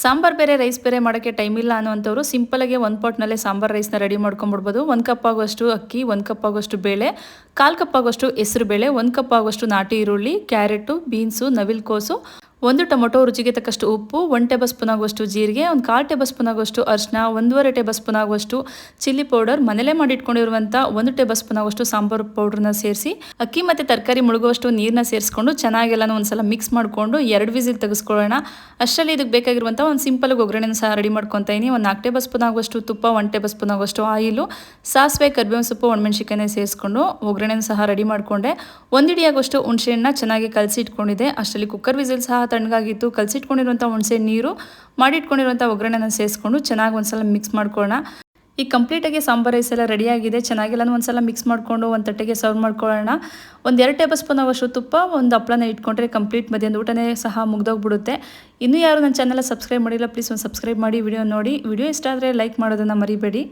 ಸಾಂಬಾರು ಬೇರೆ ರೈಸ್ ಬೇರೆ ಮಾಡೋಕ್ಕೆ ಟೈಮ್ ಇಲ್ಲ ಅನ್ನೋವಂಥವ್ರು ಸಿಂಪಲಾಗಿ ಒಂದು ಪಾಟ್ನಲ್ಲೇ ಸಾಂಬಾರು ರೈಸ್ನ ರೆಡಿ ಮಾಡ್ಕೊಂಬಿಡ್ಬೋದು. 1 ಕಪ್ ಆಗುವಷ್ಟು ಅಕ್ಕಿ, 1 ಕಪ್ ಆಗುವಷ್ಟು ಬೇಳೆ, 1/4 ಕಪ್ ಆಗುವಷ್ಟು ಹೆಸರು ಬೇಳೆ, 1 ಕಪ್ ಆಗುವಷ್ಟು ನಾಟಿ ಈರುಳ್ಳಿ, ಕ್ಯಾರೆಟು, ಬೀನ್ಸು, ನವಿಲುಕೋಸು, 1 ಟೊಮೊಟೊ, ರುಚಿಗೆ ತಕ್ಕಷ್ಟು ಉಪ್ಪು, 1 ಟೇಬಲ್ ಸ್ಪೂನ್ ಆಗುವಷ್ಟು ಜೀರಿಗೆ, 1/4 ಟೇಬಲ್ ಸ್ಪೂನ್ ಆಗುವಷ್ಟು ಅರಿಶಿನ, 1.5 ಟೇಬಲ್ ಸ್ಪೂನ್ ಆಗುವಷ್ಟು ಚಿಲ್ಲಿ ಪೌಡರ್, ಮನೇಲೇ ಮಾಡಿಟ್ಕೊಂಡಿರುವಂಥ 1 ಟೇಬಲ್ ಸ್ಪೂನ್ ಆಗುವಷ್ಟು ಸಾಂಬಾರು ಪೌಡ್ರನ್ನ ಸೇರಿಸಿ ಅಕ್ಕಿ ಮತ್ತು ತರಕಾರಿ ಮುಳುಗುವಷ್ಟು ನೀರನ್ನ ಸೇರಿಸ್ಕೊಂಡು ಚೆನ್ನಾಗೆಲ್ಲನೂ ಒಂದ್ಸಲ ಮಿಕ್ಸ್ ಮಾಡಿಕೊಂಡು 2 ವಿಸಿಲ್ ತೆಗೆಸ್ಕೊಳ್ಳೋಣ. ಅಷ್ಟರಲ್ಲಿ ಇದಕ್ಕೆ ಬೇಕಾಗಿರುವಂಥ ಒಂದು ಸಿಂಪಲ್ ಒಗ್ಗರಣೆನ ಸಹ ರೆಡಿ ಮಾಡ್ಕೊತಾ ಇದೀನಿ. 4 ಟೇಬಲ್ ಸ್ಪೂನ್ ಆಗುವಷ್ಟು ತುಪ್ಪ, 1 ಟೇಬಲ್ ಸ್ಪೂನ್ ಆಗುವಷ್ಟು ಆಯಿಲು, ಸಾಸಿವೆ, ಕರಿಬೇವಿನ ಸೊಪ್ಪು, ಒಣಮೆಣಸಿನಕಾಯಿ ಸೇರಿಸ್ಕೊಂಡು ಒಗ್ಗರಣೆನ ಸಹ ರೆಡಿ ಮಾಡಿಕೊಂಡೆ. 1 ಹಿಡಿ ಆಗುವಷ್ಟು ಹುಣಸೆಹಣ್ಣನ್ನ ಚೆನ್ನಾಗಿ ಕಲಸಿ ಇಟ್ಕೊಂಡಿದ್ದೆ. ಅಷ್ಟರಲ್ಲಿ ಕುಕ್ಕರ್ ವಿಸಿಲ್ ಸಹ ತಣ್ಣಗಾಗಿತ್ತು. ಕಲಸಿಟ್ಕೊಂಡಿರುವಂಥ ಹುಣಸೆ ನೀರು, ಮಾಡಿಟ್ಕೊಂಡಿರುವಂಥ ಒಗ್ಗರಣೆನ ಸೇರಿಸ್ಕೊಂಡು ಚೆನ್ನಾಗಿ ಒಂದ್ಸಲ ಮಿಕ್ಸ್ ಮಾಡ್ಕೊಳ್ಳೋಣ. ಈ ಕಂಪ್ಲೀಟಾಗಿ ಸಾಂಬಾರು ರೈಸ್ ಎಲ್ಲ ರೆಡಿಯಾಗಿದೆ. ಚೆನ್ನಾಗೆಲ್ಲ ಒಂದ್ಸಲ ಮಿಕ್ಸ್ ಮಾಡಿಕೊಂಡು ಒಂದು ತಟ್ಟೆಗೆ ಸರ್ವ್ ಮಾಡ್ಕೊಳ್ಳೋಣ. 2 ಟೇಬಲ್ ಸ್ಪೂನ್ ಆಗುವಷ್ಟು ತುಪ್ಪ, ಒಂದು ಹಪ್ಪಳನ ಇಟ್ಕೊಂಡ್ರೆ ಕಂಪ್ಲೀಟ್ ಮಧ್ಯಾಹ್ನದ ಊಟನೇ ಸಹ ಮುಗ್ದೋಗ್ಬಿಡುತ್ತೆ. ಇನ್ನೂ ಯಾರು ನನ್ನ ಚಾನಲ್ ಸಬ್ಸ್ಕ್ರೈಬ್ ಮಾಡಿಲ್ಲ, ಪ್ಲೀಸ್ ಒಂದು ಸಬ್ಸ್ಕ್ರೈಬ್ ಮಾಡಿ ವಿಡಿಯೋ ನೋಡಿ. ವಿಡಿಯೋ ಇಷ್ಟ ಆದರೆ ಲೈಕ್ ಮಾಡೋದನ್ನು ಮರಿಬೇಡಿ.